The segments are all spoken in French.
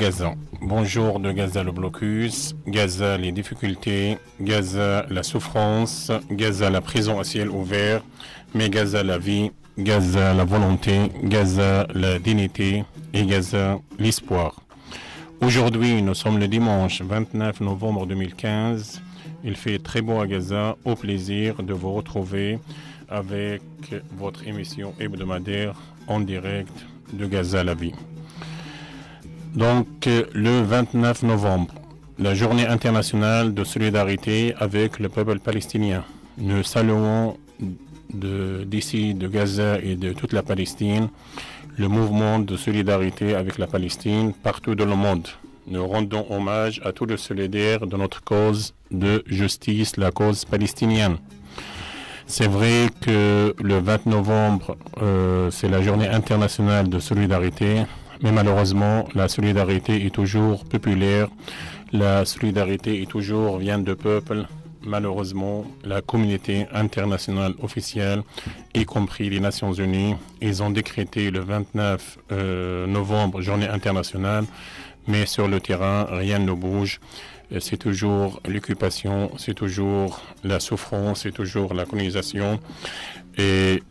Gaza. Bonjour de Gaza le blocus, Gaza les difficultés, Gaza la souffrance, Gaza la prison à ciel ouvert, mais Gaza la vie, Gaza la volonté, Gaza la dignité et Gaza l'espoir. Aujourd'hui, nous sommes le dimanche 29 novembre 2015. Il fait très beau à Gaza. Au plaisir de vous retrouver avec votre émission hebdomadaire en direct de Gaza la vie. Donc, le 29 novembre, la journée internationale de solidarité avec le peuple palestinien. Nous saluons d'ici de Gaza et de toute la Palestine le mouvement de solidarité avec la Palestine partout dans le monde. Nous rendons hommage à tous les solidaires de notre cause de justice, la cause palestinienne. C'est vrai que le 20 novembre, c'est la journée internationale de solidarité, mais malheureusement, la solidarité est toujours populaire, la solidarité est toujours vient de peuple. Malheureusement, la communauté internationale officielle, y compris les Nations Unies, ils ont décrété le 29 novembre, journée internationale, mais sur le terrain, rien ne bouge. C'est toujours l'occupation, c'est toujours la souffrance, c'est toujours la colonisation. Et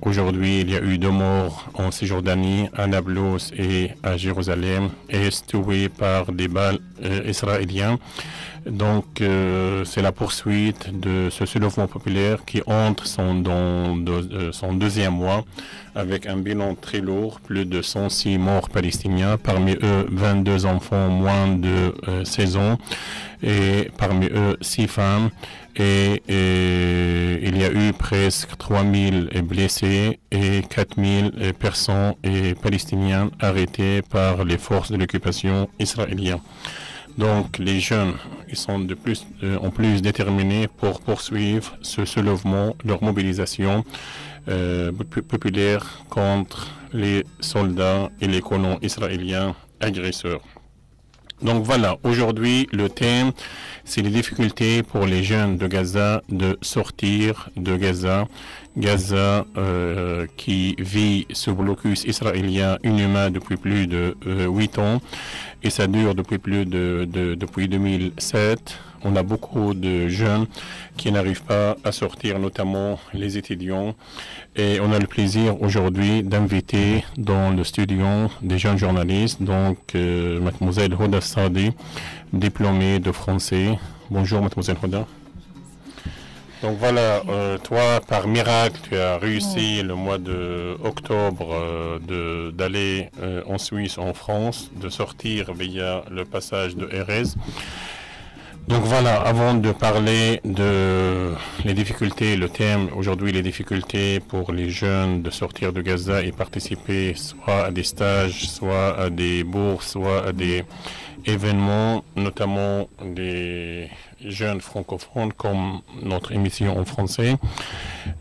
aujourd'hui, il y a eu 2 morts en Cisjordanie, à Nablus et à Jérusalem, est tués par des balles israéliens. Donc, c'est la poursuite de ce soulèvement populaire qui entre dans son deuxième mois avec un bilan très lourd, plus de 106 morts palestiniens, parmi eux 22 enfants moins de 16 ans et parmi eux 6 femmes. Et il y a eu presque 3000 blessés et 4000 personnes et palestiniens arrêtés par les forces de l'occupation israélienne. Donc les jeunes, ils sont en plus déterminés pour poursuivre ce soulèvement, leur mobilisation populaire contre les soldats et les colons israéliens agresseurs. Donc voilà, aujourd'hui le thème, c'est les difficultés pour les jeunes de Gaza de sortir de Gaza. Gaza qui vit ce blocus israélien inhumain depuis plus de 8 ans et ça dure depuis depuis 2007. On a beaucoup de jeunes qui n'arrivent pas à sortir, notamment les étudiants. Et on a le plaisir aujourd'hui d'inviter dans le studio des jeunes journalistes, donc mademoiselle Hoda Sadi, diplômée de français. Bonjour mademoiselle Hoda. Donc voilà, toi, par miracle, tu as réussi le mois d'octobre d'aller en Suisse, en France, de sortir via le passage de Erez. Donc voilà, avant de parler de les difficultés, le thème aujourd'hui, les difficultés pour les jeunes de sortir de Gaza et participer soit à des stages, soit à des bourses, soit à des événements, notamment des jeunes francophones comme notre émission en français.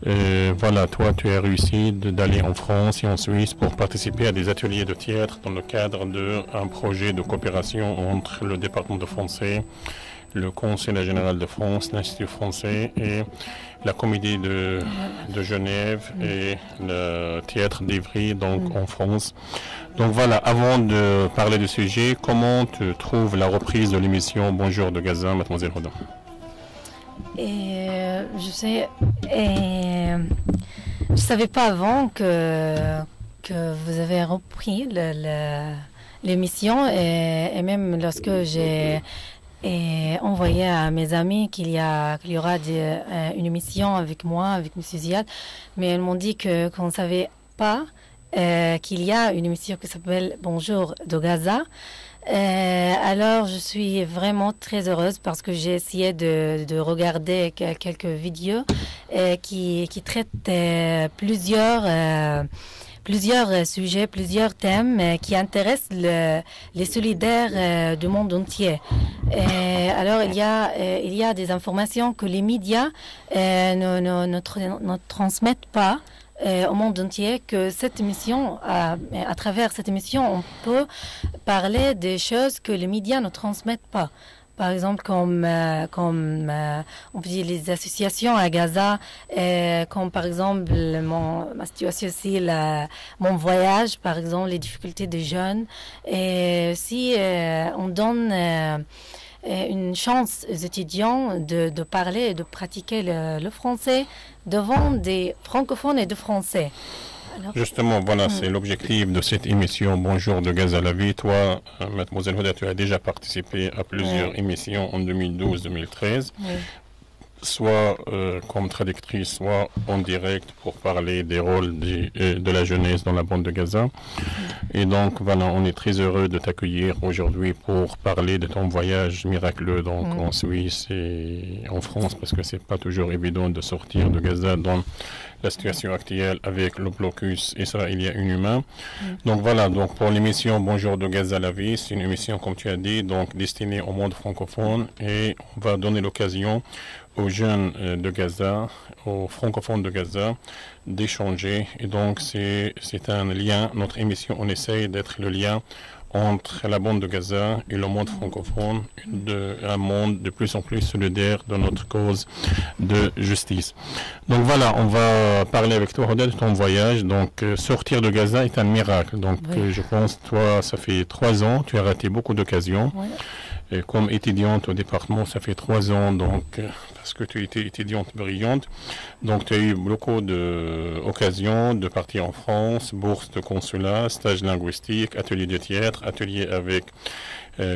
Voilà, toi tu as réussi d'aller en France et en Suisse pour participer à des ateliers de théâtre dans le cadre d'un projet de coopération entre le département de français, le Conseil général de France, l'Institut français et la Comédie de Genève et le Théâtre d'Ivry, donc en France. Donc voilà, avant de parler du sujet, comment tu trouves la reprise de l'émission Bonjour de Gaza, mademoiselle Hoda? Je savais pas avant que vous avez repris l'émission et même lorsque j'ai envoyé à mes amis qu'il y aura une émission avec moi, avec M. Ziad, mais elles m'ont dit qu'on ne savait pas qu'il y a une émission qui s'appelle Bonjour de Gaza. Alors je suis vraiment très heureuse parce que j'ai essayé de regarder quelques vidéos qui traitent plusieurs sujets, plusieurs thèmes qui intéressent les solidaires du monde entier. Alors il y a des informations que les médias ne transmettent pas au monde entier, que cette émission, à travers cette émission, on peut parler des choses que les médias ne transmettent pas. par exemple, on peut dire les associations à Gaza, comme par exemple ma situation aussi, mon voyage, par exemple, les difficultés des jeunes. Et aussi, on donne une chance aux étudiants de parler et de pratiquer le français devant des francophones et des français. Alors, justement, voilà, c'est l'objectif de cette émission Bonjour de Gaza la vie. Toi, mademoiselle Hoda, tu as déjà participé à plusieurs émissions en 2012-2013. Soit comme traductrice, soit en direct pour parler des rôles de la jeunesse dans la bande de Gaza. Et donc, voilà, on est très heureux de t'accueillir aujourd'hui pour parler de ton voyage miraculeux donc, en Suisse et en France, parce que c'est pas toujours évident de sortir de Gaza dans la situation actuelle avec le blocus israélien inhumain. Donc voilà, donc pour l'émission Bonjour de Gaza la vie, c'est une émission, comme tu as dit, donc destinée au monde francophone, et on va donner l'occasion aux jeunes de Gaza, aux francophones de Gaza, d'échanger. Et donc, c'est un lien. Notre émission, on essaye d'être le lien entre la bande de Gaza et le monde francophone, un monde de plus en plus solidaire de notre cause de justice. Donc voilà, on va parler avec toi, Hoda, de ton voyage. Donc, sortir de Gaza est un miracle. Donc, je pense, toi, ça fait 3 ans, tu as raté beaucoup d'occasions. Et comme étudiante au département, ça fait 3 ans, donc, parce que tu étais étudiante brillante. Donc, tu as eu beaucoup d'occasions de partir en France, bourse de consulat, stage linguistique, atelier de théâtre, atelier avec...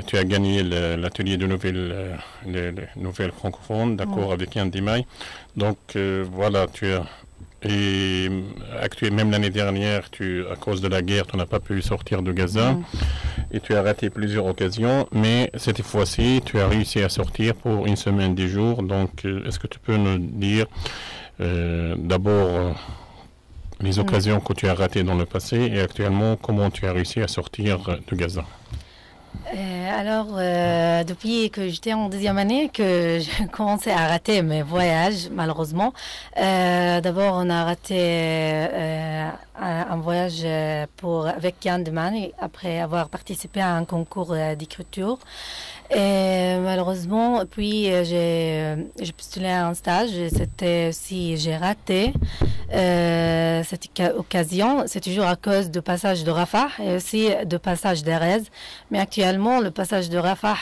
tu as gagné l'atelier de nouvelles francophones, d'accord, avec Yann Dimaye. Donc, voilà, tu as... Et actuellement, même l'année dernière, à cause de la guerre, tu n'as pas pu sortir de Gaza et tu as raté plusieurs occasions, mais cette fois-ci, tu as réussi à sortir pour 1 semaine, 10 jours. Donc, est-ce que tu peux nous dire d'abord les occasions que tu as ratées dans le passé et actuellement, comment tu as réussi à sortir de Gaza? Depuis que j'étais en 2e année, que j'ai commencé à rater mes voyages, malheureusement. D'abord, on a raté un voyage avec Yann Dimaye, après avoir participé à un concours d'écriture. Et malheureusement, puis j'ai postulé à un stage. J'ai raté cette occasion. C'est toujours à cause du passage de Rafah et aussi du passage d'Erez. Mais actuellement, le passage de Rafah,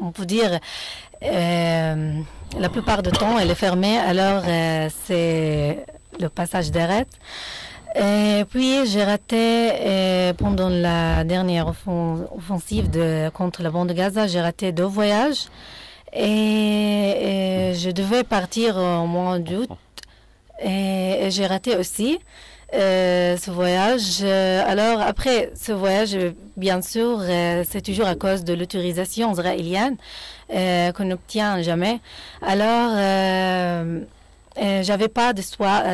on peut dire, la plupart du temps, elle est fermée. Alors, c'est le passage d'Erez. Et puis j'ai raté pendant la dernière offensive contre la bande de Gaza, j'ai raté 2 voyages et je devais partir au mois d'août et j'ai raté aussi ce voyage. Alors après ce voyage, bien sûr, c'est toujours à cause de l'autorisation israélienne qu'on n'obtient jamais. Alors j'avais pas d'espoir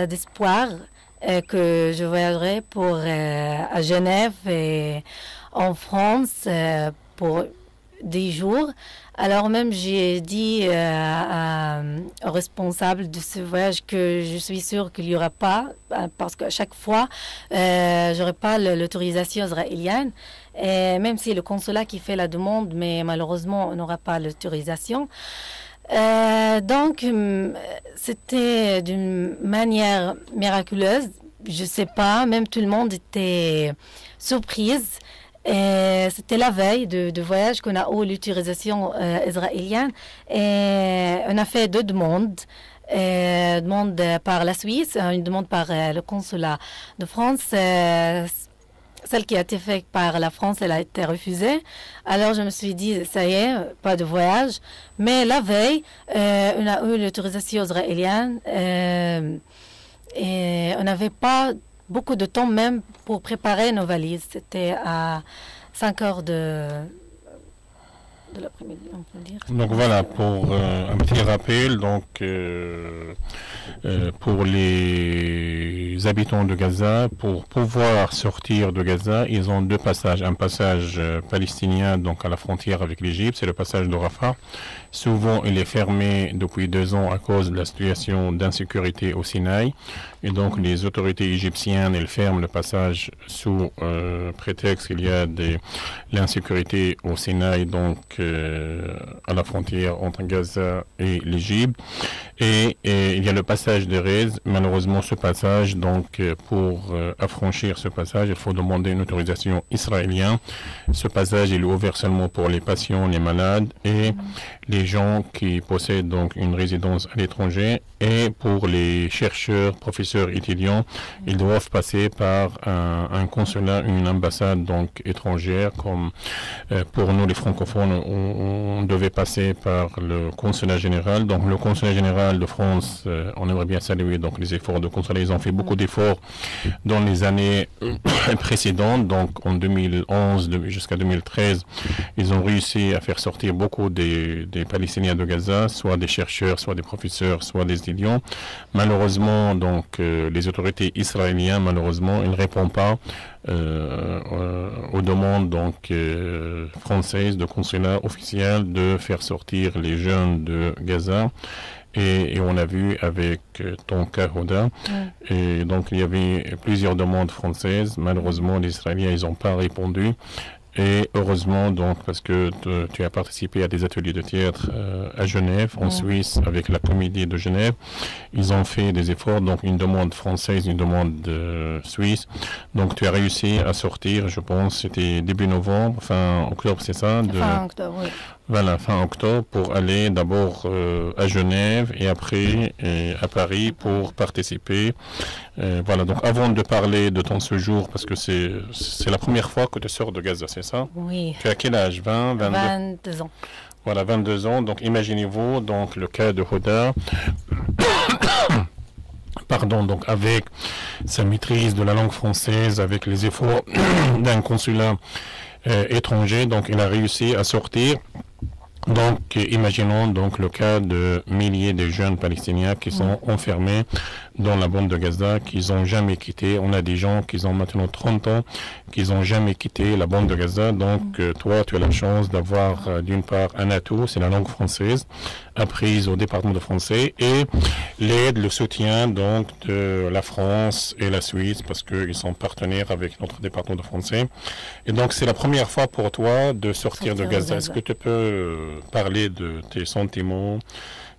que je voyagerai à Genève et en France pour 10 jours. Alors même j'ai dit au responsable de ce voyage que je suis sûre qu'il n'y aura pas, parce qu'à chaque fois, j'aurai pas l'autorisation israélienne. Et même si le consulat qui fait la demande, mais malheureusement, on n'aura pas l'autorisation. Donc, c'était d'une manière miraculeuse. Je sais pas, même tout le monde était surprise. Et c'était la veille de voyage qu'on a eu l'autorisation israélienne. Et on a fait 2 demandes. Une demande par la Suisse, une demande par le consulat de France. Celle qui a été faite par la France, elle a été refusée. Alors je me suis dit, ça y est, pas de voyage. Mais la veille, on a eu l'autorisation israélienne et on n'avait pas beaucoup de temps même pour préparer nos valises. C'était à 5 heures de l'après-midi, on peut dire. Donc voilà, pour un petit rappel, donc pour les habitants de Gaza, pour pouvoir sortir de Gaza, ils ont 2 passages. Un passage palestinien, donc à la frontière avec l'Égypte, c'est le passage de Rafah. Souvent, il est fermé depuis 2 ans à cause de la situation d'insécurité au Sinaï. Et donc, les autorités égyptiennes, elles ferment le passage sous prétexte qu'il y a de l'insécurité au Sinaï. Donc, à la frontière entre Gaza et l'Égypte. Et il y a le passage d'Erez. Malheureusement, ce passage, donc pour affranchir ce passage, il faut demander une autorisation israélienne. Ce passage il est ouvert seulement pour les patients, les malades et les gens qui possèdent donc une résidence à l'étranger. Et pour les chercheurs, professeurs étudiants, ils doivent passer par un consulat, une ambassade donc étrangère. Comme pour nous les francophones, on devait passer par le consulat général. Donc le consulat général de France, on aimerait bien saluer donc les efforts de consulat. Ils ont fait beaucoup d'efforts dans les années précédentes. Donc en 2011 jusqu'à 2013, ils ont réussi à faire sortir beaucoup des Palestiniens de Gaza, soit des chercheurs, soit des professeurs, soit des étudiants. Malheureusement, donc les autorités israéliennes, malheureusement, ils ne répondent pas aux demandes donc françaises de consulat officiel de faire sortir les jeunes de Gaza. Et on a vu avec ton cas, Hoda, et donc il y avait plusieurs demandes françaises. Malheureusement, les Israéliens, ils n'ont pas répondu. Et heureusement, donc, parce que tu as participé à des ateliers de théâtre à Genève, en Suisse, avec la Comédie de Genève, ils ont fait des efforts, donc une demande française, une demande suisse. Donc, tu as réussi à sortir, je pense, c'était début novembre, fin octobre, c'est ça? Fin octobre, oui. Voilà, fin octobre, pour aller d'abord à Genève et après à Paris pour participer. Voilà, donc avant de parler de ton séjour, parce que c'est la première fois que tu sors de Gaza, c'est ça? Oui. Tu as quel âge? 22 ans. Voilà, 22 ans. Donc imaginez-vous donc le cas de Hoda. Pardon, donc avec sa maîtrise de la langue française, avec les efforts d'un consulat étranger, donc il a réussi à sortir. Donc, imaginons donc le cas de milliers de jeunes Palestiniens qui sont enfermés dans la bande de Gaza, qu'ils n'ont jamais quitté. On a des gens qui ont maintenant 30 ans, qui n'ont jamais quitté la bande de Gaza. Donc, toi, tu as la chance d'avoir d'une part un atout, c'est la langue française, apprise au département de français, et l'aide, le soutien donc de la France et la Suisse, parce qu'ils sont partenaires avec notre département de français. Et donc, c'est la première fois pour toi de sortir de Gaza. Est-ce que tu peux parler de tes sentiments?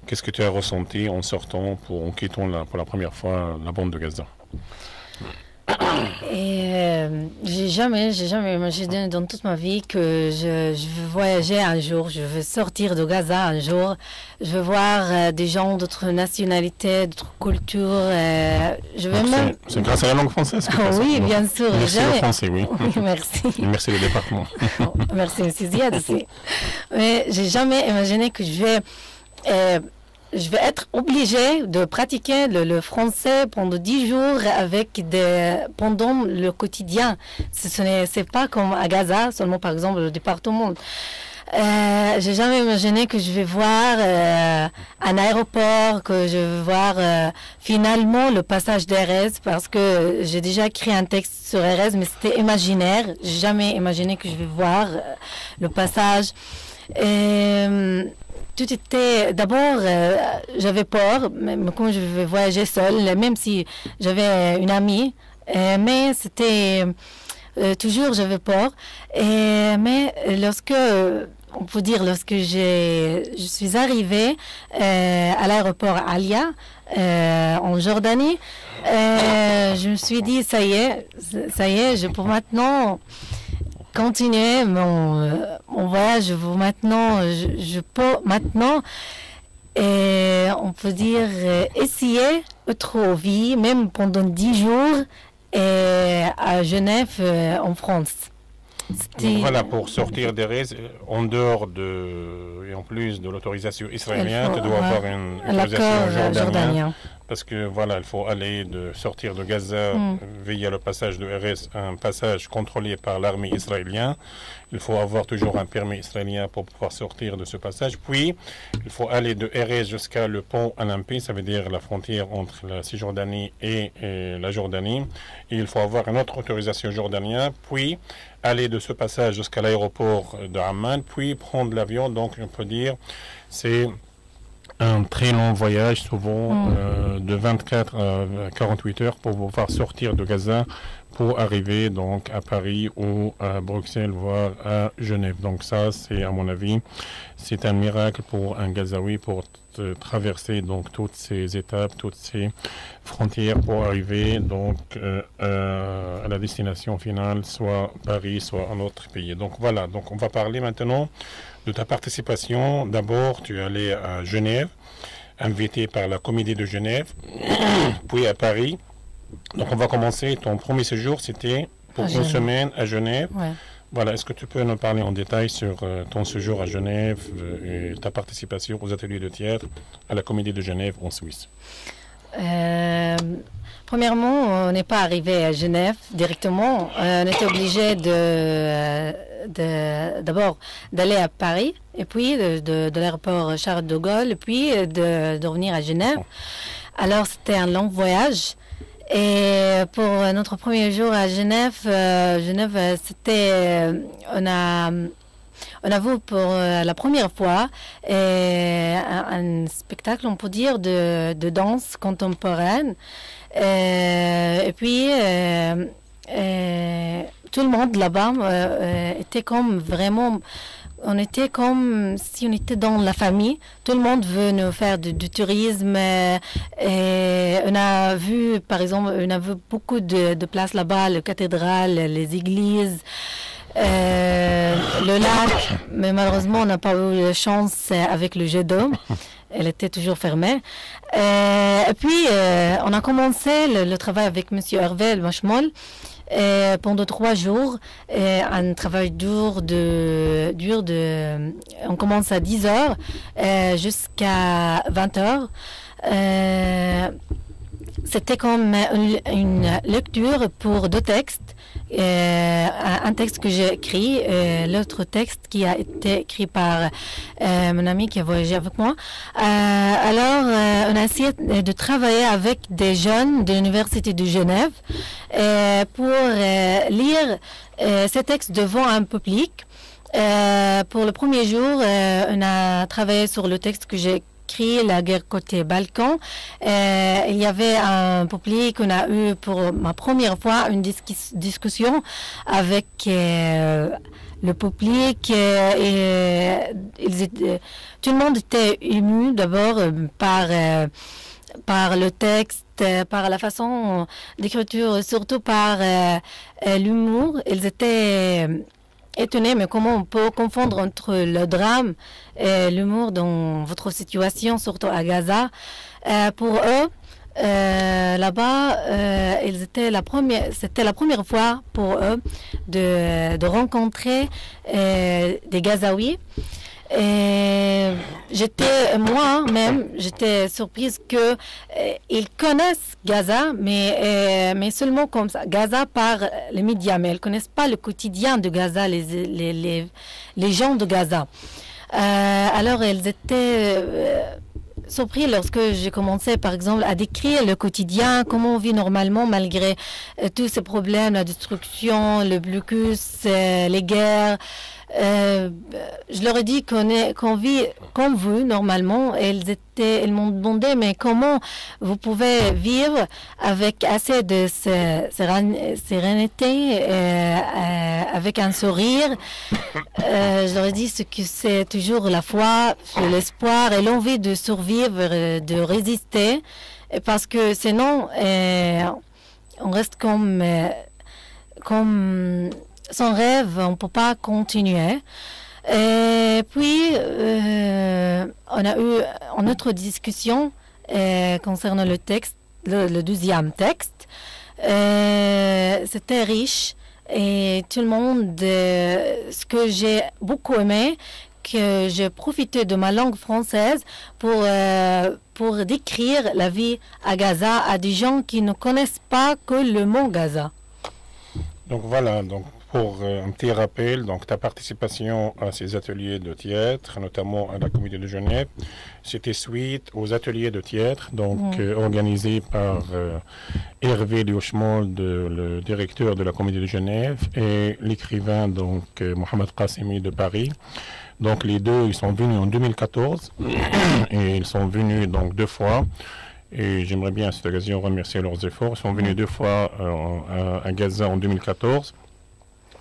Qu'est-ce que tu as ressenti en sortant, en quittant pour la première fois la bande de Gaza? Et j'ai jamais imaginé dans toute ma vie que je veux voyager un jour, je veux sortir de Gaza un jour, je veux voir des gens d'autres nationalités, d'autres cultures. Je veux même... C'est grâce à la langue française que oui, bien sûr. Merci le français, oui. Oui, merci. Et merci le département. Merci, M. Ziad aussi. Mais j'ai jamais imaginé que je vais être obligée de pratiquer le français pendant 10 jours pendant le quotidien. C'est pas comme à Gaza, seulement par exemple le département. J'ai jamais imaginé que je vais voir un aéroport, que je vais voir finalement le passage d'Erez, parce que j'ai déjà écrit un texte sur Erez, mais c'était imaginaire. J'ai jamais imaginé que je vais voir le passage. Tout était... D'abord, j'avais peur, même quand je vais voyager seule, même si j'avais une amie, mais c'était... toujours, j'avais peur. Mais lorsque je suis arrivée à l'aéroport Alia, en Jordanie, je me suis dit, ça y est, je peux maintenant... continuer mon voyage. Je peux maintenant, on peut dire, essayer autre vie, même pendant 10 jours, à Genève, en France. Voilà, pour sortir d'Erez, en dehors et en plus de l'autorisation israélienne, tu dois avoir une autorisation jordanienne. Parce que voilà, il faut sortir de Gaza via le passage de Erez, un passage contrôlé par l'armée israélienne. Il faut avoir toujours un permis israélien pour pouvoir sortir de ce passage. Puis, il faut aller de Erez jusqu'à le pont Olympique, ça veut dire la frontière entre la Cisjordanie et la Jordanie. Et il faut avoir une autre autorisation jordanienne, puis aller de ce passage jusqu'à l'aéroport de Amman, puis prendre l'avion. Donc, on peut dire, c'est un très long voyage, souvent de 24 à 48 heures pour pouvoir sortir de Gaza pour arriver donc à Paris ou à Bruxelles, voire à Genève. Donc ça, c'est à mon avis, c'est un miracle pour un Gazaoui pour traverser donc toutes ces étapes, toutes ces frontières pour arriver donc à la destination finale, soit Paris, soit un autre pays. Donc voilà, donc on va parler maintenant de ta participation. D'abord, tu es allé à Genève, invité par la Comédie de Genève, puis à Paris. Donc on va commencer. Ton premier séjour, c'était pour une semaine à Genève. Ouais. Voilà, est-ce que tu peux nous parler en détail sur ton séjour à Genève et ta participation aux ateliers de théâtre à la Comédie de Genève en Suisse? Premièrement, on n'est pas arrivé à Genève directement. On était obligé d'abord d'aller à Paris, et puis de l'aéroport Charles de Gaulle, et puis de revenir à Genève. Alors, c'était un long voyage. Et pour notre premier jour à Genève, c'était, on a vu pour la première fois un spectacle, on peut dire, de danse contemporaine. Et puis, tout le monde là-bas était comme vraiment... On était comme si on était dans la famille. Tout le monde veut nous faire du tourisme. Et on a vu, par exemple, on a vu beaucoup de places là-bas, les cathédrales, les églises, le lac. Mais malheureusement, on n'a pas eu la chance avec le jet d'eau. Elle était toujours fermée. Et puis, on a commencé le travail avec M. Hervé Machmol. Pendant 3 jours, un travail dur. On commence à 10 heures jusqu'à 20 heures. C'était comme une lecture pour 2 textes. Un texte que j'ai écrit, l'autre texte qui a été écrit par mon ami qui a voyagé avec moi. Alors, on a essayé de travailler avec des jeunes de l'Université de Genève pour lire ces textes devant un public. Pour le premier jour, on a travaillé sur le texte que j'ai écrit, La guerre côté Balkan. Il y avait un public, on a eu pour ma première fois une discussion avec le public. Tout le monde était ému d'abord par le texte, par la façon d'écriture, surtout par l'humour. Ils étaient étonnés, mais comment on peut confondre entre le drame et l'humour dans votre situation, surtout à Gaza. Pour eux, là-bas, c'était la première fois pour eux de rencontrer des Gazaouis. Et j'étais surprise que ils connaissent Gaza, mais seulement comme ça. Gaza par les médias, mais ils connaissent pas le quotidien de Gaza, les gens de Gaza. Alors ils étaient surpris lorsque j'ai commencé, par exemple, à décrire le quotidien, comment on vit normalement malgré tous ces problèmes, la destruction, le blocus, les guerres. Je leur ai dit qu'on vit comme vous normalement. Et ils m'ont demandé mais comment vous pouvez vivre avec assez de sérénité, avec un sourire. Je leur ai dit que c'est toujours la foi, l'espoir et l'envie de survivre, de résister, parce que sinon on reste comme sans rêve, on ne peut pas continuer. Et puis, on a eu une autre discussion concernant le texte, le deuxième texte. C'était riche et tout le monde, ce que j'ai beaucoup aimé, que j'ai profité de ma langue française pour décrire la vie à Gaza à des gens qui ne connaissent pas que le mot Gaza. Donc voilà, donc pour un petit rappel, donc ta participation à ces ateliers de théâtre, notamment à la Comédie de Genève, c'était suite aux ateliers de théâtre, donc organisés par Hervé Liuchmol, le directeur de la Comédie de Genève, et l'écrivain donc Mohamed Qassemi de Paris. Donc les deux, ils sont venus en 2014 et ils sont venus donc 2 fois. Et j'aimerais bien à cette occasion remercier leurs efforts. Ils sont venus 2 fois à Gaza en 2014,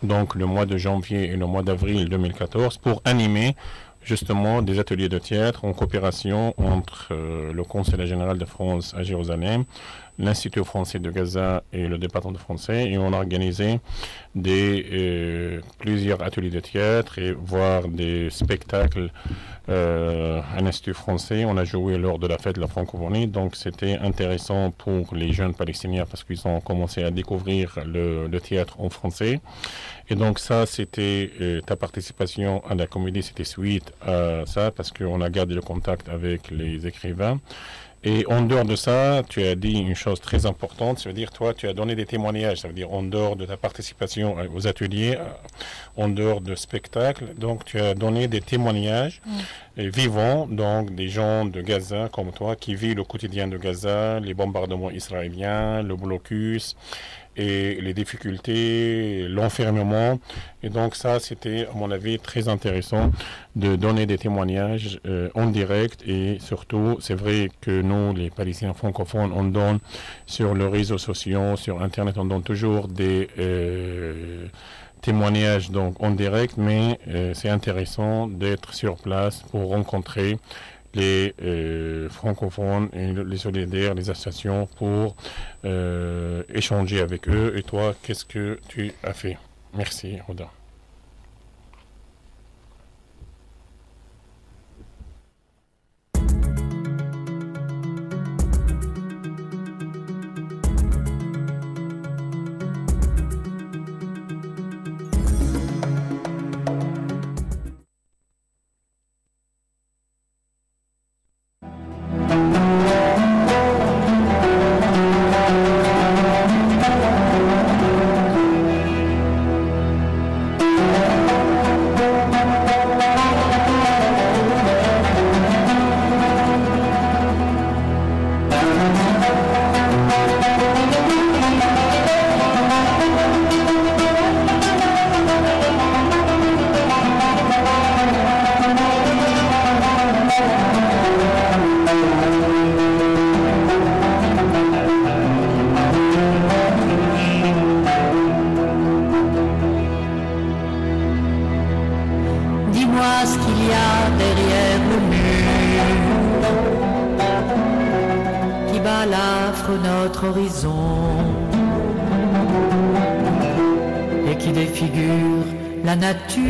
donc le mois de janvier et le mois d'avril 2014, pour animer justement des ateliers de théâtre en coopération entre le Consulat général de France à Jérusalem, l'Institut français de Gaza et le département de français. Et on a organisé plusieurs ateliers de théâtre et voire des spectacles à l'Institut français. On a joué lors de la fête de la francophonie, donc c'était intéressant pour les jeunes palestiniens parce qu'ils ont commencé à découvrir le théâtre en français. Et donc ça, c'était ta participation à la comédie, c'était suite à ça parce qu'on a gardé le contact avec les écrivains. Et en dehors de ça, tu as dit une chose très importante, ça veut dire toi, tu as donné des témoignages, ça veut dire en dehors de ta participation aux ateliers, en dehors de spectacles, donc tu as donné des témoignages vivants, donc des gens de Gaza comme toi qui vivent le quotidien de Gaza, les bombardements israéliens, le blocus et les difficultés, l'enfermement. Et donc ça, c'était à mon avis très intéressant de donner des témoignages en direct. Et surtout, c'est vrai que nous, les Palestiniens francophones, on donne sur les réseaux sociaux, sur Internet, on donne toujours des témoignages donc en direct, mais c'est intéressant d'être sur place pour rencontrer les francophones et les solidaires, les associations pour échanger avec eux. Et toi, qu'est-ce que tu as fait? Merci, Roda. Notre horizon et qui défigure la nature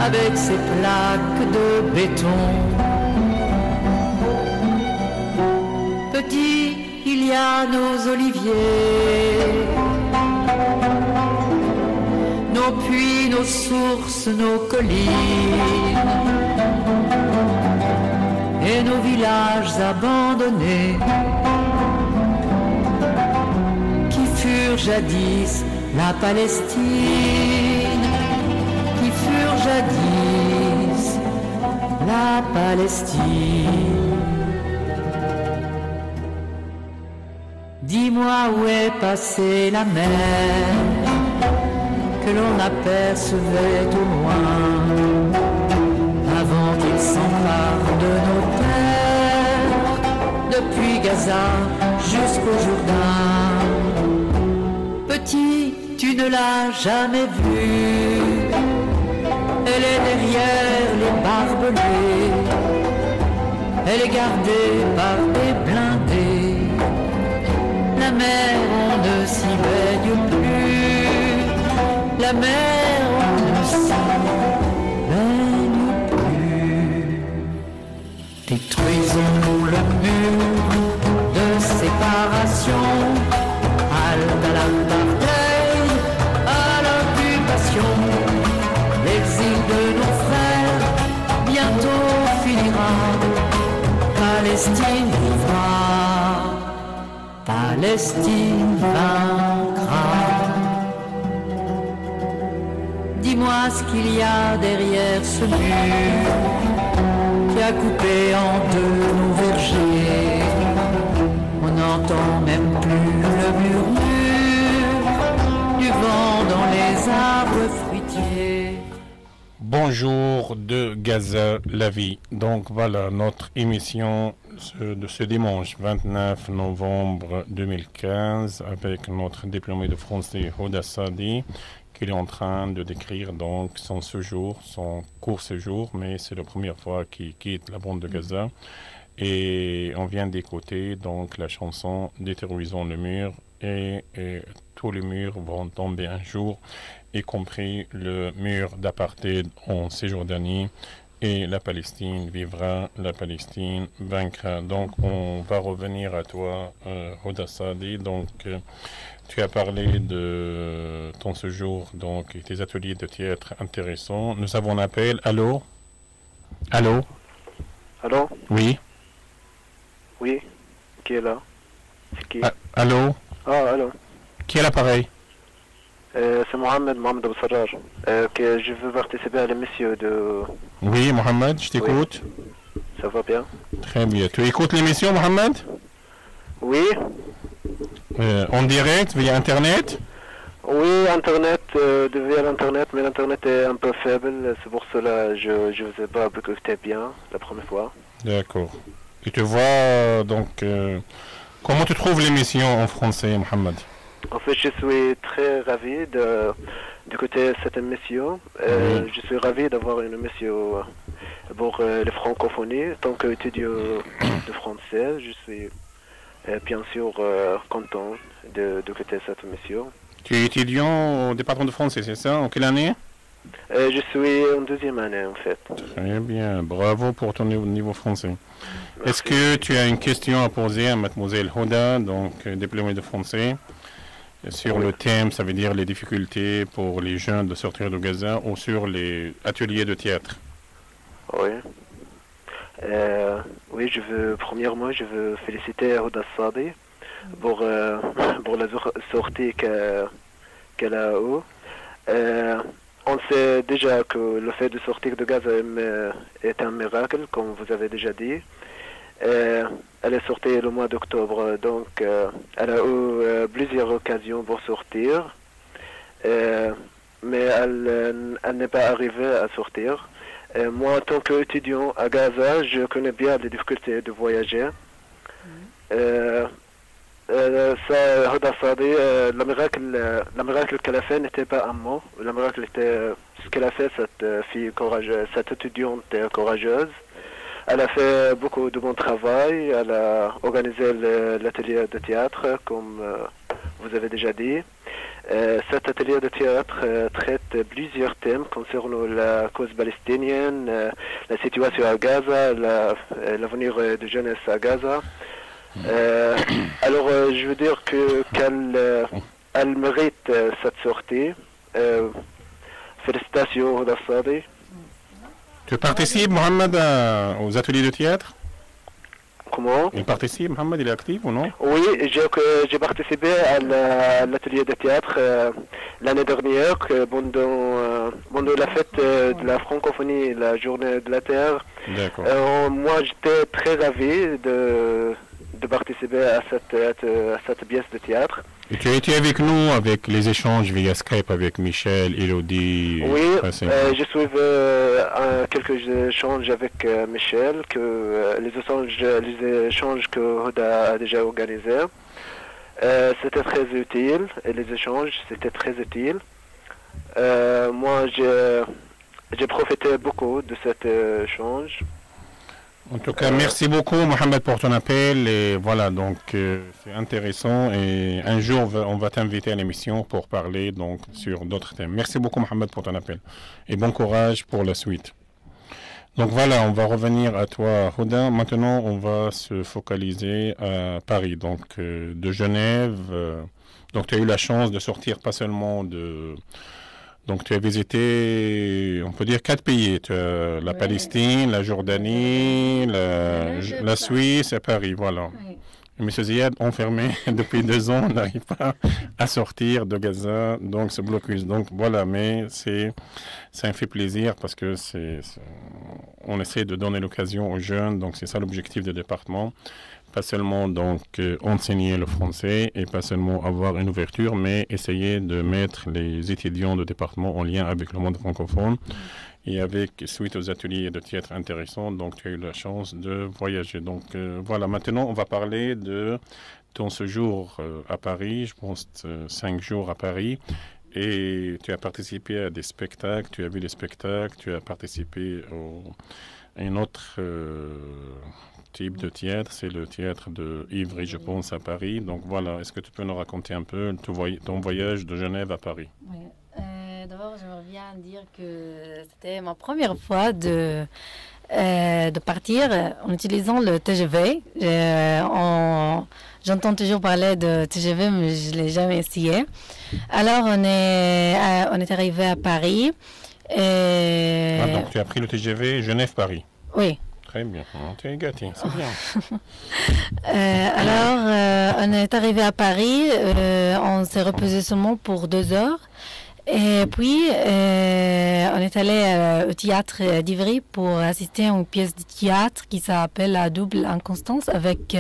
avec ses plaques de béton. Petit, il y a nos oliviers, nos puits, nos sources, nos collines et nos villages abandonnés qui furent jadis la Palestine, qui furent jadis la Palestine. Dis-moi où est passée la mer que l'on apercevait au loin avant qu'il s'empare de nos terres, depuis Gaza jusqu'au Jourdain. Petit, tu ne l'as jamais vue, elle est derrière les barbelés, elle est gardée par des blindés. La mer, on ne s'y baigne plus, la mer, on ne s'y détruisons le mur de séparation, halte à l'apartheid, à l'occupation. L'exil de nos frères bientôt finira, Palestine vivra, Palestine vaincra. Dis-moi ce qu'il y a derrière ce mur qui a coupé en deux nos vergers. On n'entend même plus le murmure du vent dans les arbres fruitiers. amitié. Bonjour de Gaza, la vie. Donc voilà notre émission de ce dimanche 29 novembre 2015 avec notre diplômé de français Hoda Sadi qui est en train de décrire donc son séjour, son court séjour, mais c'est la première fois qu'il quitte la bande de Gaza. Et on vient d'écouter donc la chanson Détruisons le mur et tous les murs vont tomber un jour, y compris le mur d'apartheid en Cisjordanie, et la Palestine vivra, la Palestine vaincra. Donc on va revenir à toi, Hoda Sadi. Donc tu as parlé de ton séjour, donc et tes ateliers de théâtre intéressants. Nous avons un appel. Allô? Allô? Allô? Oui? Oui? Qui est là? C'est qui? Allô? Ah, allô? Qui est l'appareil? C'est Mohamed Abou Sarrar. Que je veux participer à l'émission de... Oui, Mohamed, je t'écoute. Oui. Ça va bien? Très bien. Tu écoutes l'émission, Mohamed? Oui? En direct, via Internet? Oui, Internet, via l'Internet, mais l'Internet est un peu faible. C'est pour cela que je ne vous ai pas écouté bien la première fois. D'accord. Et tu vois, donc, comment tu trouves l'émission en français, Mohamed? En fait, je suis très ravi d'écouter cette émission. Oui. Je suis ravi d'avoir une émission pour les francophonies. En tant qu'étudiant de français, je suis bien sûr content d'écouter cette émission. Tu es étudiant au département de français, c'est ça? En quelle année? Je suis en deuxième année, en fait. Très bien. Bravo pour ton niveau français. Merci. Est-ce que tu as une question à poser à mademoiselle Hoda, donc diplômée de français, sur le thème, ça veut dire les difficultés pour les jeunes de sortir de Gaza, ou sur les ateliers de théâtre? Oui. Oui, premièrement, je veux féliciter Hoda Sadi pour la sortie qu'elle a eue. On sait déjà que le fait de sortir de Gaza est un miracle, comme vous avez déjà dit. Elle est sortie le mois d'octobre, donc elle a eu plusieurs occasions pour sortir, mais elle n'est pas arrivée à sortir. Moi, en tant qu'étudiant à Gaza, je connais bien les difficultés de voyager. Hoda Sadi, le miracle qu'elle a fait n'était pas un mot. Le miracle était ce qu'elle a fait, cette fille courageuse, cette étudiante courageuse. Elle a fait beaucoup de bon travail. Elle a organisé l'atelier de théâtre, comme vous avez déjà dit. Cet atelier de théâtre traite plusieurs thèmes concernant la cause palestinienne, la situation à Gaza, l'avenir de jeunesse à Gaza. Alors, je veux dire qu'elle mérite cette sortie. Félicitations, Hoda Sadi. Tu participes, Mohamed, aux ateliers de théâtre? Comment? Il participe, Mohamed, il est actif ou non? Oui, j'ai participé à l'atelier de théâtre l'année dernière pendant la fête de la francophonie, la journée de la Terre. D'accord. Moi, j'étais très ravi de participer à cette pièce de théâtre. Et tu as été avec nous, avec les échanges via Skype avec Michel, Elodie... Oui, j'ai suivi quelques échanges avec Michel, les échanges que Hoda a déjà organisés. C'était très utile, et les échanges, c'était très utile. Moi, j'ai profité beaucoup de cet échange. En tout cas, merci beaucoup, Mohamed, pour ton appel. Et voilà, donc c'est intéressant. Et un jour, on va t'inviter à l'émission pour parler donc sur d'autres thèmes. Merci beaucoup, Mohamed, pour ton appel. Et bon courage pour la suite. Donc voilà, on va revenir à toi, Hoda. Maintenant, on va se focaliser à Paris, donc de Genève. Donc tu as eu la chance de sortir pas seulement de... Donc tu as visité, on peut dire, 4 pays. Tu as la Palestine, la Jordanie, la Suisse et Paris, voilà. Oui. M. Ziad, enfermé depuis 2 ans, n'arrive pas à sortir de Gaza, donc ce blocus. Donc voilà, mais ça me fait plaisir parce que on essaie de donner l'occasion aux jeunes, donc c'est ça l'objectif du département. Pas seulement donc enseigner le français et pas seulement avoir une ouverture, mais essayer de mettre les étudiants de département en lien avec le monde francophone. Et avec, suite aux ateliers de théâtre intéressants, donc tu as eu la chance de voyager. Donc voilà, maintenant on va parler de ton séjour à Paris, je pense 5 jours à Paris. Et tu as participé à des spectacles, tu as vu des spectacles, tu as participé à un autre type de théâtre, c'est le théâtre de Ivry, je pense, à Paris. Donc voilà, est-ce que tu peux nous raconter un peu ton voyage de Genève à Paris? Oui. D'abord, j'aimerais bien dire que c'était ma première fois de partir en utilisant le TGV. J'entends toujours parler de TGV, mais je ne l'ai jamais essayé. Alors, on est arrivé à Paris. Donc, tu as pris le TGV Genève-Paris? Oui. Très bien, tu es gâté, c'est bien. Alors, on est arrivé à Paris. On s'est reposé seulement pour 2 heures. Et puis, on est allé au théâtre d'Ivry pour assister à une pièce de théâtre qui s'appelle La Double Inconstance avec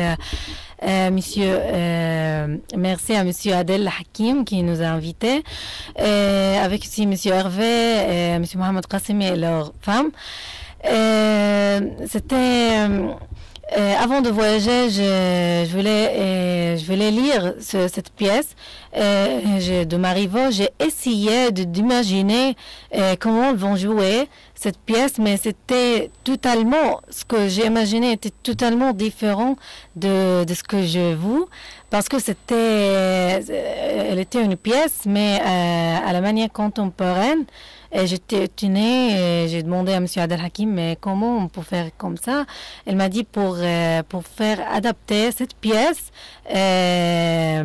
merci à monsieur Adel Hakim qui nous a invités, avec aussi monsieur Hervé et monsieur Mohamed Qassimi et leur femme. C'était... avant de voyager, je voulais lire cette pièce de Marivaux. J'ai essayé d'imaginer comment ils vont jouer cette pièce, mais c'était totalement, ce que j'ai imaginé était totalement différent de ce que je vois, parce que elle était une pièce, mais à la manière contemporaine. Et j'étais étonnée et j'ai demandé à M. Adel Hakim, mais comment on peut faire comme ça? Elle m'a dit pour faire adapter cette pièce à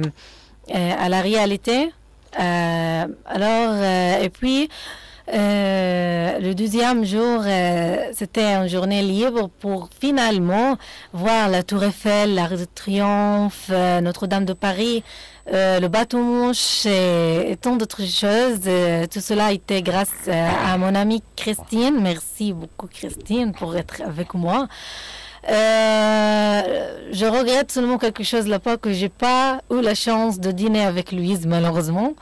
la réalité. Et puis, le 12e jour, c'était une journée libre pour finalement voir la Tour Eiffel, l'Arc de Triomphe, Notre-Dame de Paris, le bateau-mouche et tant d'autres choses. Tout cela était grâce à mon amie Christine. Merci beaucoup Christine pour être avec moi. Je regrette seulement quelque chose là-bas, que j'ai pas eu la chance de dîner avec Louise malheureusement.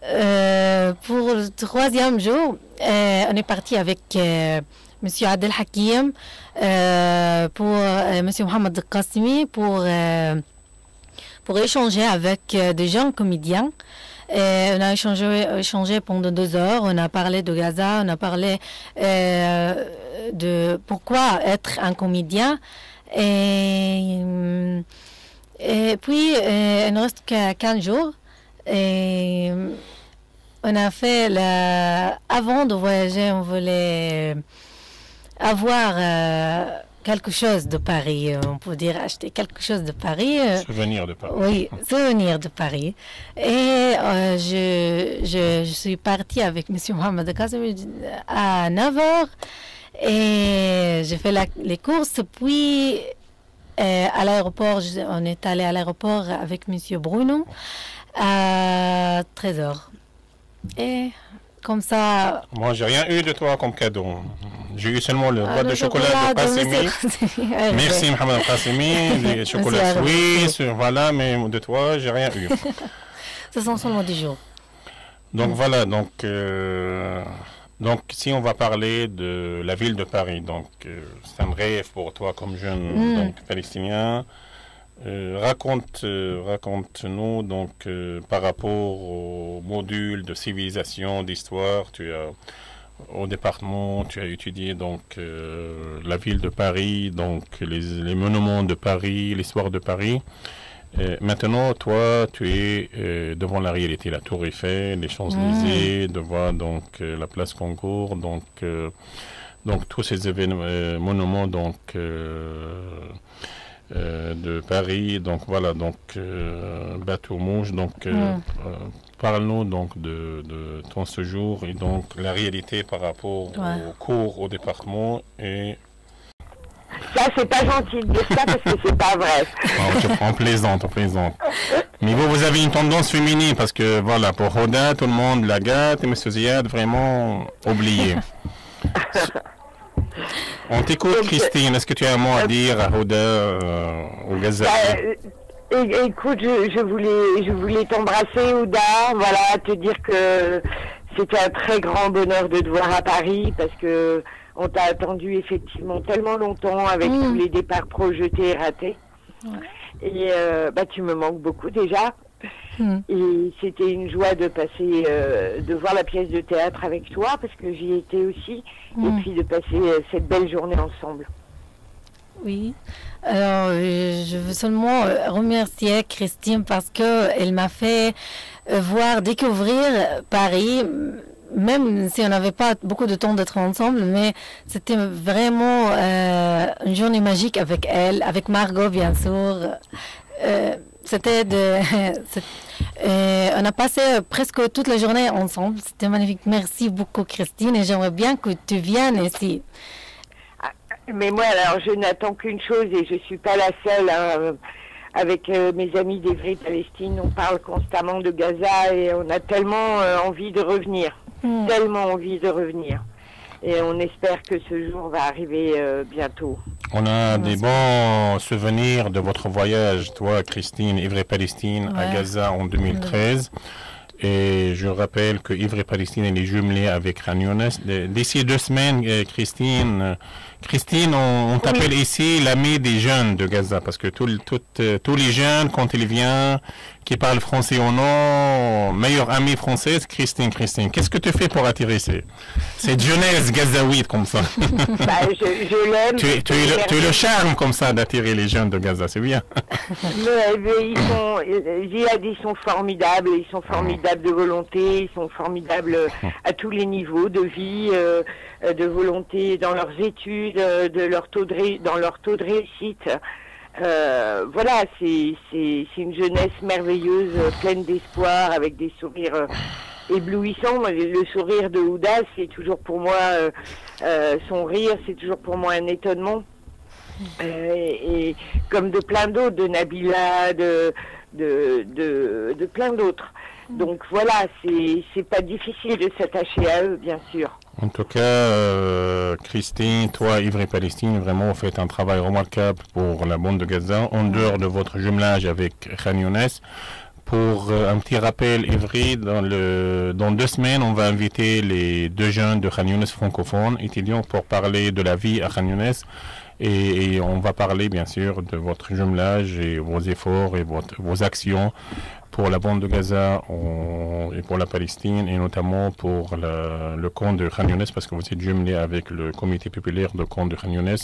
Pour le 3e jour, on est parti avec monsieur Adel Hakim, pour monsieur Mohamed Qassimi, pour échanger avec des jeunes comédiens. On a échangé pendant 2 heures. On a parlé de Gaza, on a parlé de pourquoi être un comédien. Et puis, il ne reste que 15 jours. Et on a fait avant de voyager, on voulait avoir quelque chose de Paris, on peut dire acheter quelque chose de Paris. Souvenir de Paris. Oui, souvenir de Paris. Et je suis partie avec M. Mohamed Qassimi à 9h et j'ai fait les courses. Puis à l'aéroport, on est allé à l'aéroport avec M. Bruno à 13h. Et comme ça... Moi, j'ai rien eu de toi comme cadeau. J'ai eu seulement le boîte de chocolat de Qassimi. Merci Mohamed Qassimi, des chocolats suisses, voilà, mais de toi, j'ai rien eu. Ce sont seulement 10 jours. Donc voilà, donc si on va parler de la ville de Paris, donc c'est un rêve pour toi comme jeune donc, palestinien. Raconte-nous donc par rapport au module de civilisation, d'histoire, au département, tu as étudié donc la ville de Paris, donc les monuments de Paris, l'histoire de Paris. Maintenant, toi, tu es devant la réalité, la Tour Eiffel, les Champs-Élysées, devant donc la place Concours, donc tous ces monuments donc de Paris, donc voilà, donc bateau-mouche, donc parle-nous donc de ton séjour et donc la réalité par rapport au cours au département et... Ça, c'est pas gentil de dire ça parce que c'est pas vrai. On plaisante. Mais vous avez une tendance féminine parce que voilà, pour Hoda, tout le monde la gâte et M. Ziad, vraiment oublié. On t'écoute, Donc, Christine. Est-ce que tu as un mot à dire à Hoda, au Gaza? Écoute, je voulais t'embrasser, Ouda, voilà, te dire que c'était un très grand bonheur de te voir à Paris, parce que on t'a attendu effectivement tellement longtemps avec tous les départs projetés et ratés. Et tu me manques beaucoup déjà. Et c'était une joie de passer, de voir la pièce de théâtre avec toi, parce que j'y étais aussi, et puis de passer cette belle journée ensemble. Oui. Alors, je veux seulement remercier Christine parce qu'elle m'a fait découvrir Paris, même si on n'avait pas beaucoup de temps d'être ensemble, mais c'était vraiment une journée magique avec elle, avec Margot, bien sûr. On a passé presque toute la journée ensemble. C'était magnifique. Merci beaucoup, Christine, et j'aimerais bien que tu viennes ici. Mais moi, alors, je n'attends qu'une chose, et je suis pas la seule. Hein, avec mes amis d'Ivry-Palestine, on parle constamment de Gaza, et on a tellement envie de revenir. Tellement envie de revenir. Et on espère que ce jour va arriver bientôt. On a des bons souvenirs de votre voyage, toi, Christine, Ivry-Palestine, à Gaza en 2013. Et je rappelle que Ivry-Palestine est jumelée avec Khan Younes. D'ici 2 semaines, Christine, on t'appelle ici l'ami des jeunes de Gaza, parce que tous les jeunes, quand ils viennent, qui parlent français ou non, meilleure amie française, Christine. Qu'est-ce que tu fais pour attirer cette jeunesse gazaouite comme ça? Je l'aime. Tu es le charme comme ça d'attirer les jeunes de Gaza, c'est bien. Mais ils sont formidables, ils sont formidables de volonté, ils sont formidables à tous les niveaux de vie, de volonté dans leurs études, dans leur taux de réussite. Voilà, c'est une jeunesse merveilleuse, pleine d'espoir, avec des sourires éblouissants. Le sourire de Ouda, c'est toujours pour moi, son rire, c'est toujours pour moi un étonnement. Et comme de plein d'autres, de Nabila, de plein d'autres. Donc voilà, c'est pas difficile de s'attacher à eux, bien sûr. En tout cas, Christine, toi, Ivry-Palestine, vraiment, vous faites un travail remarquable pour la bande de Gaza, en dehors de votre jumelage avec Khan Younes. Pour un petit rappel, Ivry, dans 2 semaines, on va inviter les 2 jeunes de Khan Younes francophones, étudiants, pour parler de la vie à Khan Younes. Et on va parler, bien sûr, de votre jumelage et vos efforts et vos actions pour la bande de Gaza et pour la Palestine, et notamment pour le camp de Khan Younes, parce que vous êtes jumelé avec le comité populaire de camp de Khan Younes,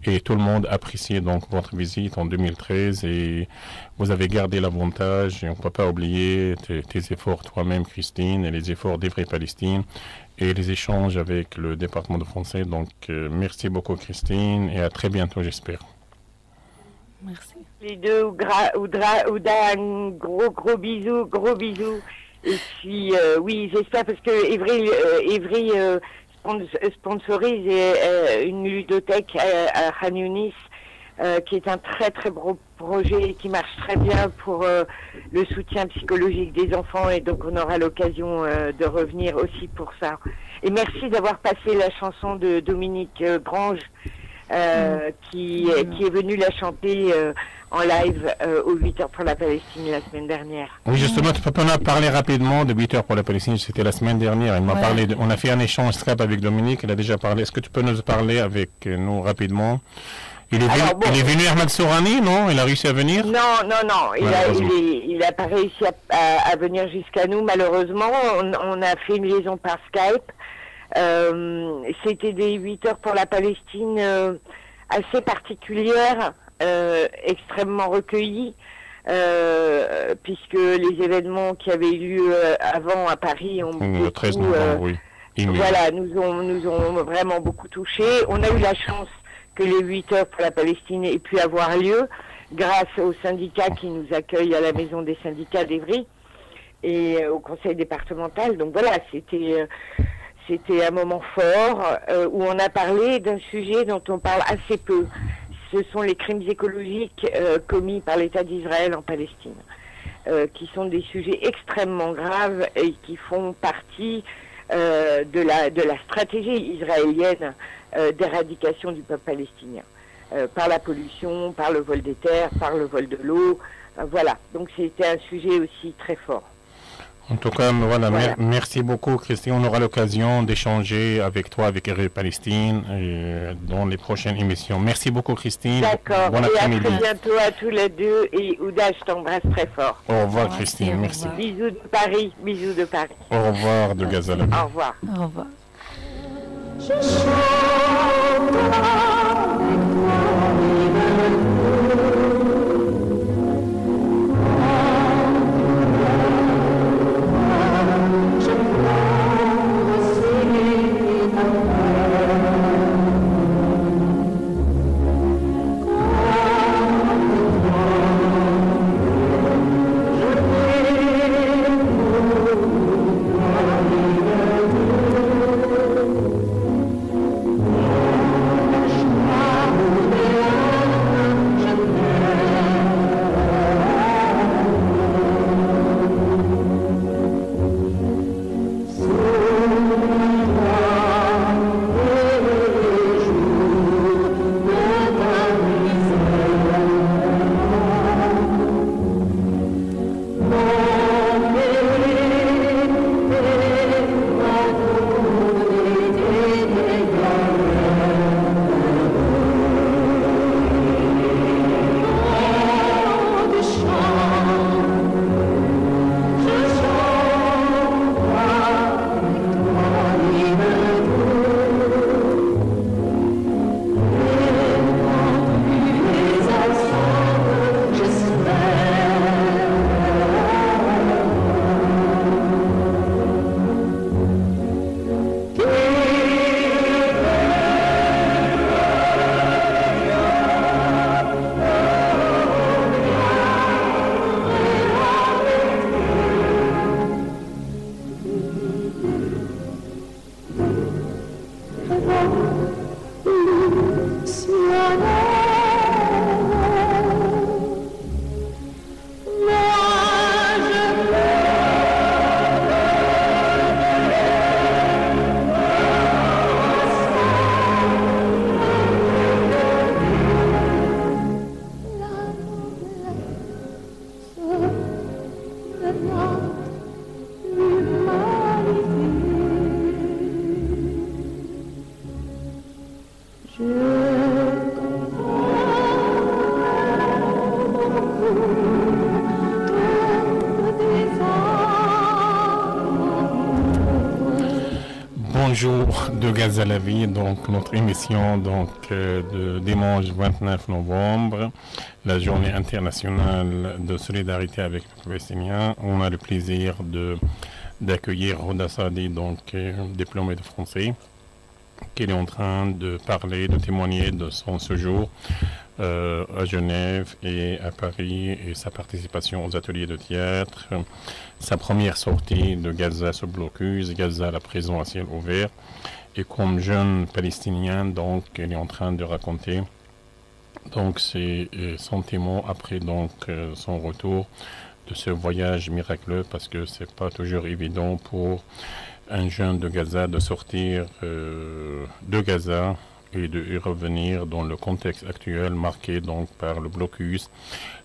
et tout le monde appréciait donc votre visite en 2013, et vous avez gardé l'avantage, et on ne peut pas oublier tes efforts toi-même, Christine, et les efforts d'Ivry-Palestine, et les échanges avec le département de français. Donc merci beaucoup, Christine, et à très bientôt, j'espère. Merci. Les deux, Ouda, un gros bisou. Et puis, oui, j'espère, parce que Ivry sponsorise une ludothèque à Khan Younis, qui est un très gros projet qui marche très bien pour le soutien psychologique des enfants, et donc on aura l'occasion de revenir aussi pour ça. Et merci d'avoir passé la chanson de Dominique Grange, qui est venu la chanter en live aux 8h pour la Palestine la semaine dernière. Oui, justement, tu peux en parler rapidement de 8h pour la Palestine, c'était la semaine dernière. Elle m'a parlé on a fait un échange Skype avec Dominique, elle a déjà parlé. Est-ce que tu peux nous parler avec nous rapidement? Il est venu Ahmad Sourani, non? Il a réussi à venir? Non. Il a pas réussi à venir jusqu'à nous, malheureusement. On a fait une liaison par Skype. C'était des 8h pour la Palestine assez particulières, extrêmement recueillies, puisque les événements qui avaient eu lieu avant à Paris ont le 13 novembre, oui. Voilà, nous ont vraiment beaucoup touchés. On a eu la chance que les 8h pour la Palestine aient pu avoir lieu grâce au syndicat qui nous accueille à la maison des syndicats d'Ivry et au conseil départemental. Donc voilà, c'était un moment fort où on a parlé d'un sujet dont on parle assez peu. Ce sont les crimes écologiques commis par l'État d'Israël en Palestine, qui sont des sujets extrêmement graves et qui font partie de la stratégie israélienne d'éradication du peuple palestinien. Par la pollution, par le vol des terres, par le vol de l'eau. Voilà, donc c'était un sujet aussi très fort. En tout cas, voilà. Merci beaucoup, Christine. On aura l'occasion d'échanger avec toi, avec RFI Palestine, dans les prochaines émissions. Merci beaucoup, Christine. D'accord, bon et après-midi. à très bientôt à tous les deux. Et Ouda, je t'embrasse très fort. Au revoir, Christine. Merci. Bisous de Paris, bisous de Paris. Au revoir de Gaza. Au revoir. Au revoir. Bonjour de Gaza la vie, donc notre émission de dimanche 29 novembre, la journée internationale de solidarité avec les Palestiniens. On a le plaisir d'accueillir Hoda Saadi, donc diplômée de français, qui est en train de parler, de témoigner de son séjour à Genève et à Paris et sa participation aux ateliers de théâtre, sa première sortie de Gaza sous blocus, Gaza la prison à ciel ouvert, et comme jeune palestinien, donc elle est en train de raconter donc ses sentiments après donc son retour de ce voyage miraculeux, parce que c'est pas toujours évident pour un jeune de Gaza de sortir de Gaza et de y revenir dans le contexte actuel marqué donc par le blocus,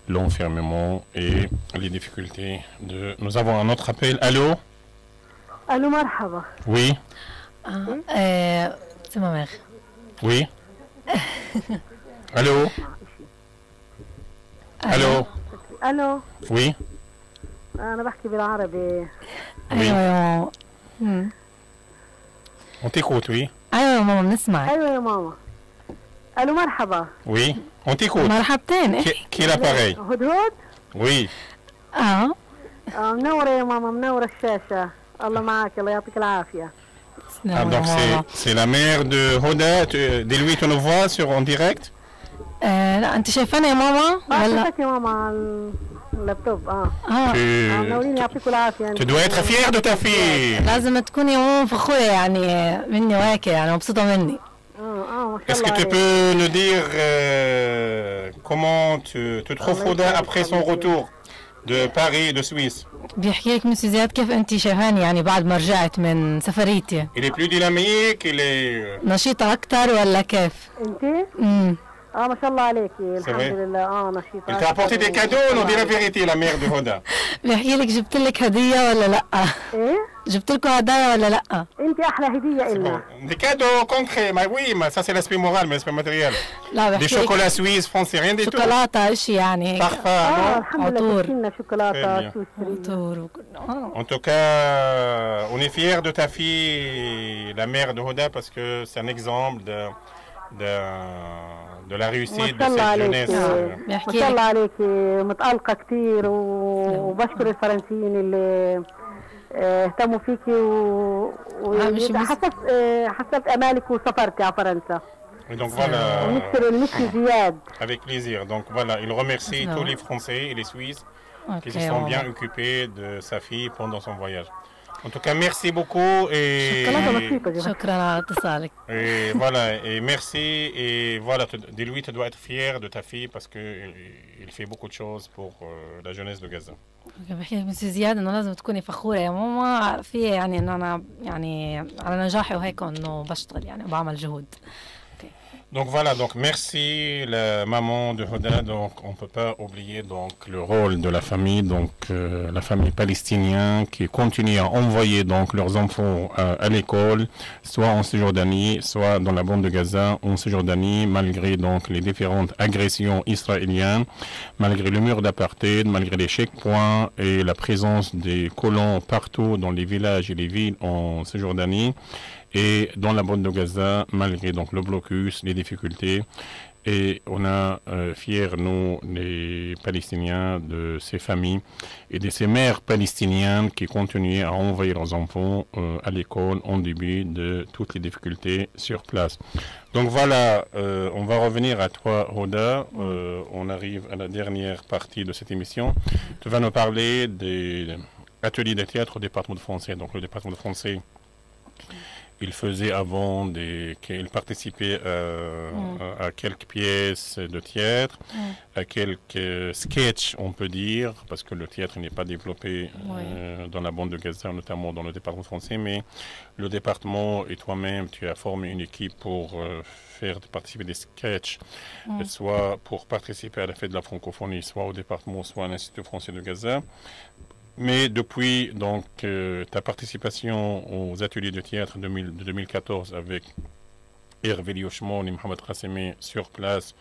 l'enfermement et les difficultés de... Nous avons un autre appel. Allô? Allô, marhaba. Oui? C'est ma mère. Oui? Allô? Allô? الو Oui? انا بحكي بالعربي. ايوه On t'écoute, oui? ايوه يا ماما بنسمعك. ايوه يا ماما. الو مرحبا. Oui? On t'écoute. مرحبتين. Qui est l'appareil? هدهد. Oui. منورة يا ماما، منورة الشاشة. الله معك، الله يعطيك العافية. Ah, donc c'est la mère de Hoda. Dis-lui ton voix en direct? لا انت شايفاني يا ماما ولا؟ شفتك يا ماما اللابتوب. منورين يعطيكم العافية. Tu dois être fière de ta fille. لازم تكوني ماما فخورة يعني مني وهيك، يعني مبسوطة مني. Est-ce que tu peux nous dire comment tu trouves Hoda après son retour? de Paris, de Suisse. بيحكي لك مسيو زياد كيف انت شايفاني يعني بعد ما رجعت من سفريتي؟ Il est plus dynamique, il est... نشيطة أكتر ولا كيف؟ انت؟ امم ما شاء الله عليكي الحمد لله نشيطة. Il t'a apporté des cadeaux, non, dis la vérité, la mère de Hoda. بيحكي لك جبت لك هدية ولا لأ؟ ايه؟ جبت لكم هدايا ولا لأ؟ انت احلى هدية إلنا. Des cadeaux concrets, mais oui, mais ça c'est l'aspect moral, mais l'aspect matériel. لا Des بيحكي لك chocolats suisses, français, rien du tout. شوكولاتة إشي يعني هيك Parfait, non? الحمد لله عطور. تشكيلنا شوكولاتة Très bien. سويسرية. عطور وكل En tout cas, on est fiers de ta fille, la mère de Hoda, parce que c'est un exemple de la réussite de ما شاء الله cette عليك jeunesse. ما بيحكي شاء الله لك عليك متألقة كتير وبشكر الفرنسيين اللي اهتموا فيكي مش بس- حسبت امالك وسافرتي على فرنسا Et donc voilà, ونشكر زياد. avec plaisir. Donc voilà, il remercie Ça tous va. les Français et les Suisses qui se أوكي sont bien والله. occupés de sa fille pendant son voyage. En tout cas, merci beaucoup شوكولاتة بسيطة جدا. شكرا على اتصالك. et voilà, et merci. Et voilà, dis-lui, tu dois être fier de ta fille parce qu'il fait beaucoup de choses pour la jeunesse de Gaza. بحكي لك مسيو زياد انه لازم تكوني فخورة يا ماما في يعني انه انا يعني على نجاحي وهيك انه بشتغل يعني وبعمل جهود. Donc voilà, donc merci la maman de Hoda. Donc on peut pas oublier donc le rôle de la famille, donc la famille palestinienne qui continue à envoyer donc leurs enfants à l'école, soit en Cisjordanie, soit dans la bande de Gaza, en Cisjordanie, malgré donc les différentes agressions israéliennes, malgré le mur d'apartheid, malgré les checkpoints et la présence des colons partout dans les villages et les villes en Cisjordanie. Et dans la bande de Gaza, malgré donc le blocus, les difficultés, et on a fiers, nous, les Palestiniens, de ces familles et de ces mères palestiniennes qui continuent à envoyer leurs enfants à l'école en début de toutes les difficultés sur place. Donc voilà, on va revenir à toi, Hoda. On arrive à la dernière partie de cette émission. Tu vas nous parler des ateliers de théâtre au département de français. Donc le département de français, il faisait avant qu'il participait à quelques pièces de théâtre, à quelques sketchs, on peut dire, parce que le théâtre n'est pas développé dans la bande de Gaza, notamment dans le département français, mais le département et toi-même, tu as formé une équipe pour faire participer des sketchs, soit pour participer à la fête de la francophonie, soit au département, soit à l'Institut français de Gaza. Mais depuis donc ta participation aux ateliers de théâtre de 2014 avec Hervé Liochemon et Mohamed Qassemi sur place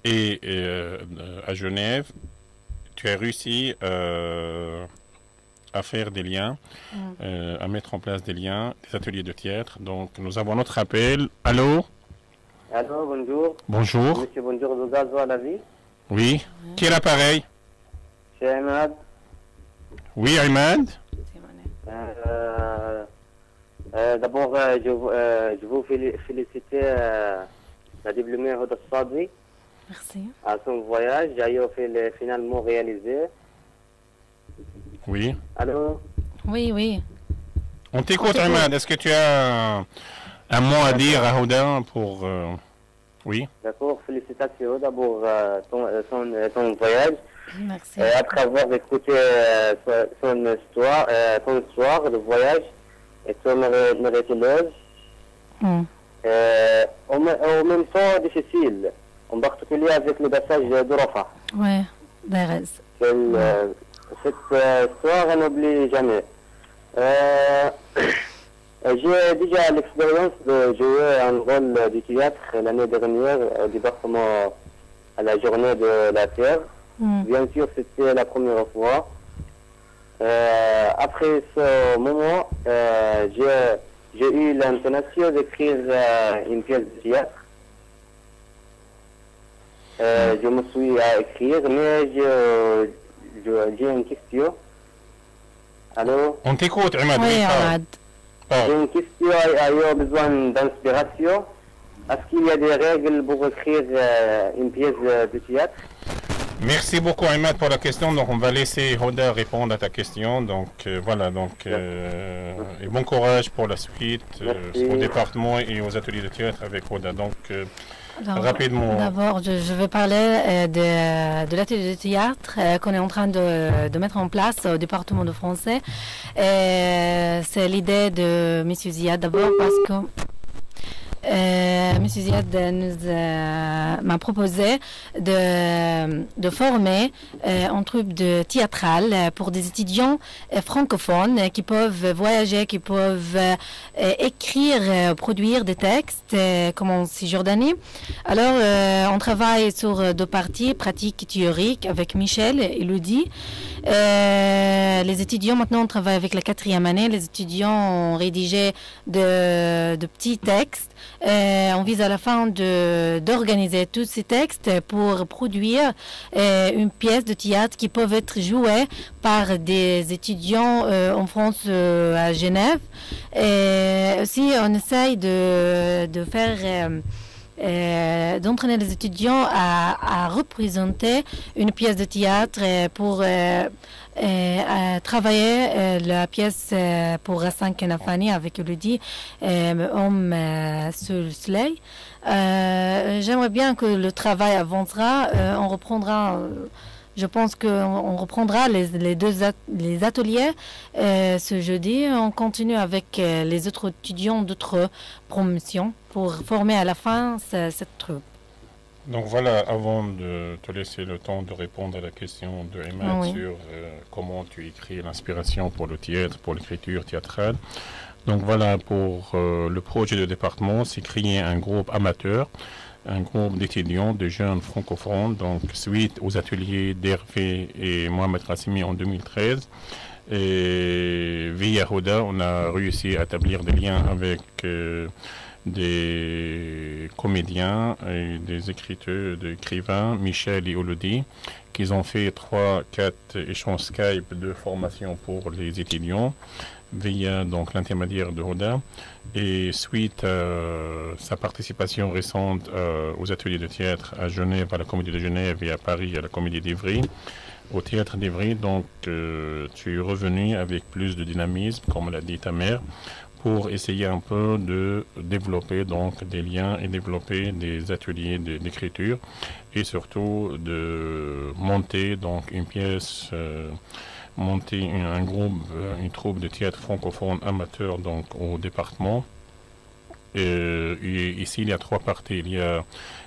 et à Genève, tu as réussi à faire des liens, à mettre en place des liens, des ateliers de théâtre. Donc nous avons notre appel. Allô? Allô, bonjour. Bonjour. Monsieur, bonjour, de Gazo à la vie. Oui. Qui est l'appareil? C'est Ahmad. Oui, Ahmad. D'abord, je vous félicite la diplômée Hoda Sadi Merci. à son voyage. J'ai finalement réalisé. Oui. Allô? Oui, oui. On t'écoute, Ahmad. Est-ce que tu as un mot à dire à Hoda pour... Oui. D'accord, félicitations d'abord ton voyage. Merci. Après avoir écouté son histoire de voyage et son miraculeuse, en même temps difficile, en particulier avec le passage de Rafah. Ouais, Darez. Cette histoire, on n'oublie jamais. J'ai déjà l'expérience de jouer un rôle du théâtre l'année dernière au département à la journée de la Terre. Bien sûr, c'était la première fois. Après ce moment, j'ai eu l'intention d'écrire une pièce de théâtre. Je me suis à écrire, mais j'ai une question. Allô? On t'écoute, Ahmad. Oui, parle. Ahmad. Parle. J'ai une question, ayant besoin d'inspiration. Est-ce qu'il y a des règles pour écrire une pièce de théâtre? Merci beaucoup, Ahmad, pour la question. Donc, on va laisser Hoda répondre à ta question. Donc, voilà. Donc, et bon courage pour la suite au département et aux ateliers de théâtre avec Hoda. Donc, Rapidement. D'abord, je vais parler de l'atelier de théâtre qu'on est en train de mettre en place au département de français. C'est l'idée de M. Ziad d'abord parce que M. Ziad m'a proposé de former une troupe de théâtrale pour des étudiants francophones qui peuvent voyager, qui peuvent écrire, produire des textes comme en Cisjordanie. Alors, on travaille sur deux parties, pratique et théorique, avec Michel et Elodie. Les étudiants, maintenant, on travaille avec la 4e année. Les étudiants ont rédigé de petits textes. On vise à la fin d'organiser tous ces textes pour produire une pièce de théâtre qui peut être jouée par des étudiants en France, à Genève. Et aussi, on essaye de faire d'entraîner les étudiants à représenter une pièce de théâtre pour travailler la pièce pour Hassan Kanafani avec Elodie, Homme sous le soleil. J'aimerais bien que le travail avancera. On reprendra. Je pense qu'on reprendra les ateliers ce jeudi. On continue avec les autres étudiants d'autres promotions pour former à la fin cette troupe. Donc voilà, avant de te laisser le temps de répondre à la question de Emma sur comment tu écris l'inspiration pour le théâtre, pour l'écriture théâtrale. Donc voilà, pour le projet de département, c'est créer un groupe amateur, un groupe d'étudiants, de jeunes francophones, donc suite aux ateliers d'Hervé et Mohamed Rassimi en 2013. Et via Hoda, on a réussi à établir des liens avec des comédiens et des écrivains, Michel et Elodie, qui ont fait 3-4 échanges Skype de formation pour les étudiants via donc l'intermédiaire de Hoda. Et suite à sa participation récente aux ateliers de théâtre à Genève, à la Comédie de Genève, et à Paris, à la Comédie d'Ivry, au Théâtre d'Ivry, donc tu es revenu avec plus de dynamisme, comme l'a dit ta mère, pour essayer un peu de développer donc des liens et développer des ateliers d'écriture et surtout de monter donc une pièce, monter un groupe, une troupe de théâtre francophone amateur donc au département. Et ici il y a 3 parties. Il y a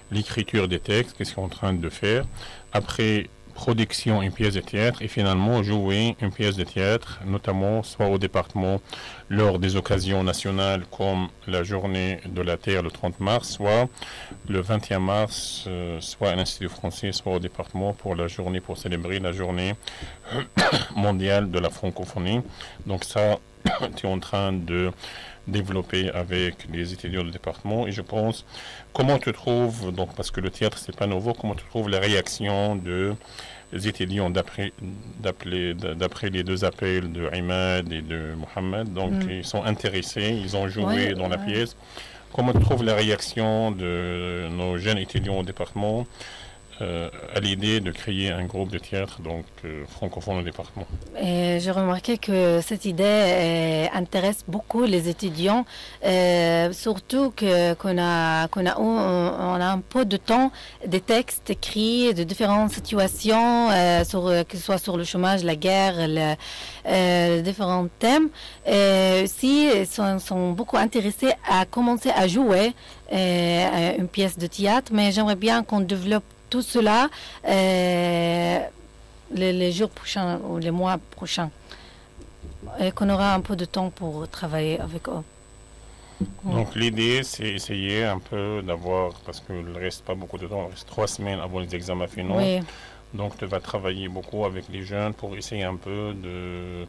l'écriture des textes, qu'est-ce qu'on est en train de faire. Après, production une pièce de théâtre et finalement jouer une pièce de théâtre, notamment soit au département lors des occasions nationales comme la journée de la Terre le 30 mars, soit le 21 mars, soit à l'Institut français, soit au département pour la journée, pour célébrer la journée mondiale de la francophonie. Donc ça, tu es en train de développer avec les étudiants du département et je pense, comment tu trouves, donc parce que le théâtre c'est pas nouveau, comment tu trouves la réaction des étudiants d'après les 2 appels de Imad et de Mohamed, donc ils sont intéressés, ils ont joué dans la pièce. Comment tu trouves la réaction de nos jeunes étudiants au département à l'idée de créer un groupe de théâtre donc francophone au département? Et j'ai remarqué que cette idée intéresse beaucoup les étudiants, surtout qu'on a un peu de temps, des textes écrits de différentes situations, que ce soit sur le chômage, la guerre, différents thèmes. Aussi, ils sont beaucoup intéressés à commencer à jouer une pièce de théâtre, mais j'aimerais bien qu'on développe tout cela les jours prochains ou les mois prochains et qu'on aura un peu de temps pour travailler avec eux. Donc l'idée c'est essayer un peu d'avoir, parce qu'il ne reste pas beaucoup de temps, il reste 3 semaines avant les examens finaux, donc tu vas travailler beaucoup avec les jeunes pour essayer un peu de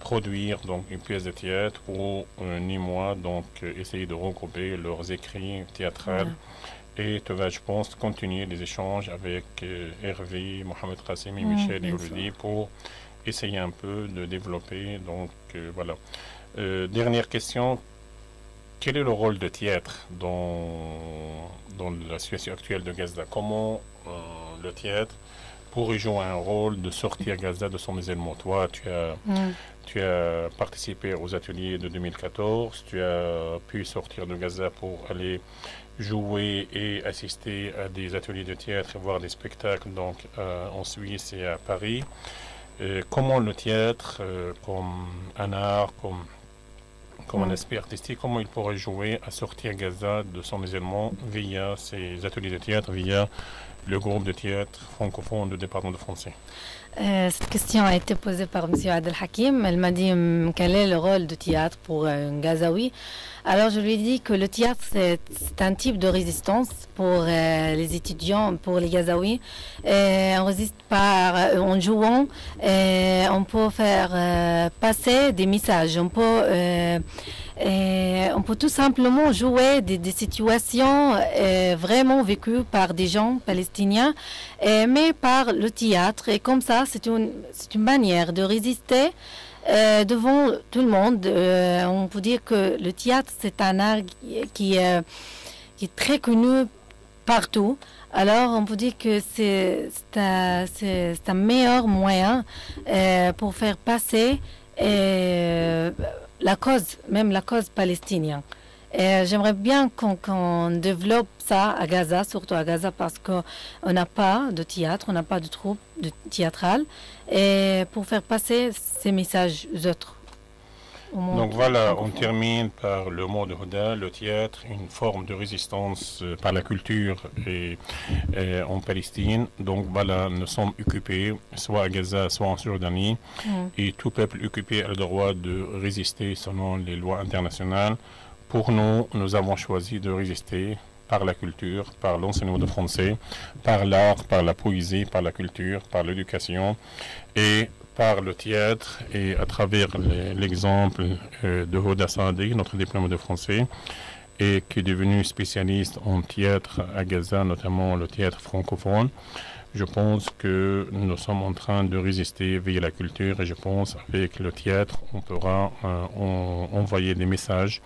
produire donc une pièce de théâtre ou ni moi, donc essayer de regrouper leurs écrits théâtrales. Et tu vas, je pense, continuer les échanges avec Hervé, Mohamed Rassimi, Michel et Elodie pour essayer un peu de développer. Donc, voilà. Dernière question. Quel est le rôle de théâtre dans la situation actuelle de Gaza? Comment le théâtre pourrait jouer un rôle de sortir Gaza de son isolement. Toi, tu as participé aux ateliers de 2014, tu as pu sortir de Gaza pour aller jouer et assister à des ateliers de théâtre et voir des spectacles donc en Suisse et à Paris. Comment le théâtre, comme un art, comme un aspect artistique, comment il pourrait jouer à sortir Gaza de son isolement via ces ateliers de théâtre, via le groupe de théâtre francophone du département de français? Cette question a été posée par M. Adel Hakim. Elle m'a dit quel est le rôle du théâtre pour un Gazaoui. Alors je lui ai dit que le théâtre c'est un type de résistance pour les étudiants, pour les Gazaouis. On résiste en jouant, on peut faire passer des messages, on peut tout simplement jouer des situations vraiment vécues par des gens palestiniens, mais par le théâtre. Et comme ça, c'est une manière de résister devant tout le monde. On peut dire que le théâtre, c'est un art qui est très connu partout. Alors, on peut dire que c'est un meilleur moyen pour faire passer la cause palestinienne. J'aimerais bien qu'on développe ça à Gaza, surtout à Gaza, parce qu'on n'a pas de théâtre, on n'a pas de troupe théâtrale, et pour faire passer ces messages aux autres. Donc voilà, on termine par le mot de Huda, le théâtre, une forme de résistance par la culture et en Palestine. Donc voilà, nous sommes occupés, soit à Gaza, soit en Jordanie, et tout peuple occupé a le droit de résister selon les lois internationales. Pour nous, nous avons choisi de résister par la culture, par l'enseignement de français, par l'art, par la poésie, par la culture, par l'éducation et par le théâtre. Et à travers l'exemple de Huda Saadi, notre diplôme de français, et qui est devenu spécialiste en théâtre à Gaza, notamment le théâtre francophone, je pense que nous sommes en train de résister via la culture, et je pense avec le théâtre, on pourra envoyer des messages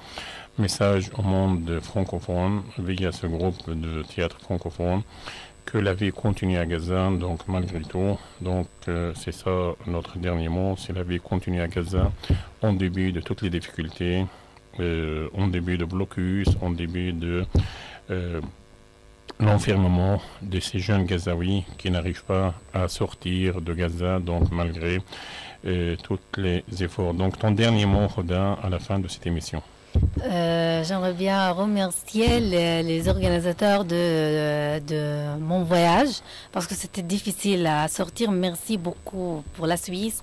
au monde francophone via ce groupe de théâtre francophone, que la vie continue à Gaza, donc malgré tout. Donc c'est ça notre dernier mot, c'est la vie continue à Gaza, en début de toutes les difficultés, en début de blocus, en début de l'enfermement de ces jeunes Gazaouis qui n'arrivent pas à sortir de Gaza, donc malgré tous les efforts. Donc ton dernier mot, Huda, à la fin de cette émission. J'aimerais bien remercier les organisateurs de mon voyage, parce que c'était difficile à sortir. Merci beaucoup pour la Suisse,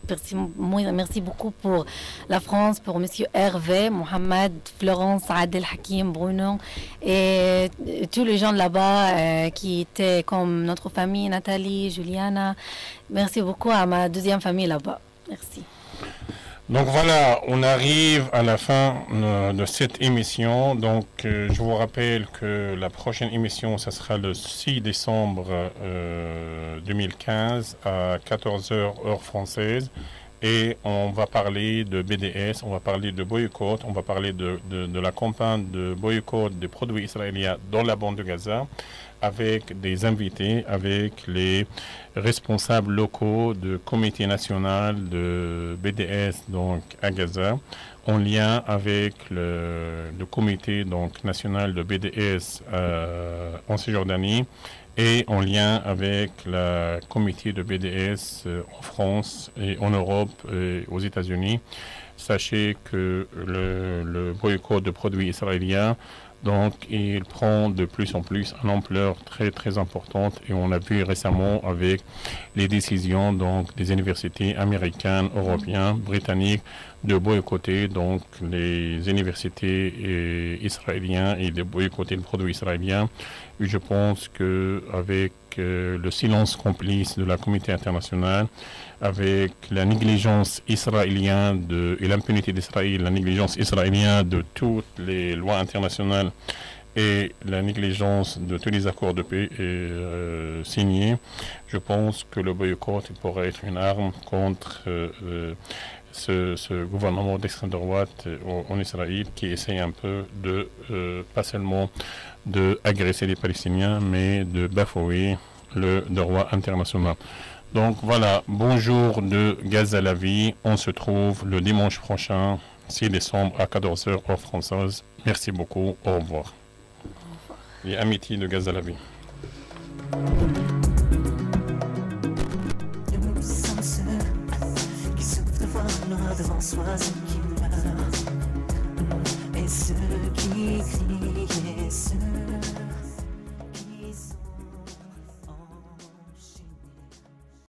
merci beaucoup pour la France, pour Monsieur Hervé, Mohamed, Florence, Adel Hakim, Bruno et tous les gens là-bas qui étaient comme notre famille, Nathalie, Juliana. Merci beaucoup à ma deuxième famille là-bas. Merci. Donc voilà, on arrive à la fin de cette émission. Donc je vous rappelle que la prochaine émission, ça sera le 6 décembre 2015 à 14h heure française. Et on va parler de BDS, on va parler de boycott, on va parler de la campagne de boycott des produits israéliens dans la bande de Gaza, avec des invités, avec les responsables locaux du comité national de BDS donc à Gaza, en lien avec le comité donc national de BDS en Cisjordanie, et en lien avec le comité de BDS en France et en Europe et aux États-Unis. Sachez que le boycott de produits israéliens, donc, il prend de plus en plus une ampleur très très importante, et on a vu récemment avec les décisions donc des universités américaines, européennes, britanniques de boycotter donc les universités israéliennes et de boycotter le produit israélien. Et je pense que avec le silence complice de la communauté internationale, avec la négligence israélienne et l'impunité d'Israël, la négligence israélienne de toutes les lois internationales et la négligence de tous les accords de paix signés, je pense que le boycott pourrait être une arme contre ce gouvernement d'extrême droite en Israël, qui essaie un peu de, pas seulement d'agresser les Palestiniens, mais de bafouer le droit international. Donc voilà, bonjour de Gaz à la vie. On se trouve le dimanche prochain, 6 décembre à 14h heure française. Merci beaucoup, au revoir. Et amitié de Gaz à la vie. Devant soi, ceux qui pleurent et ceux qui crient et ceux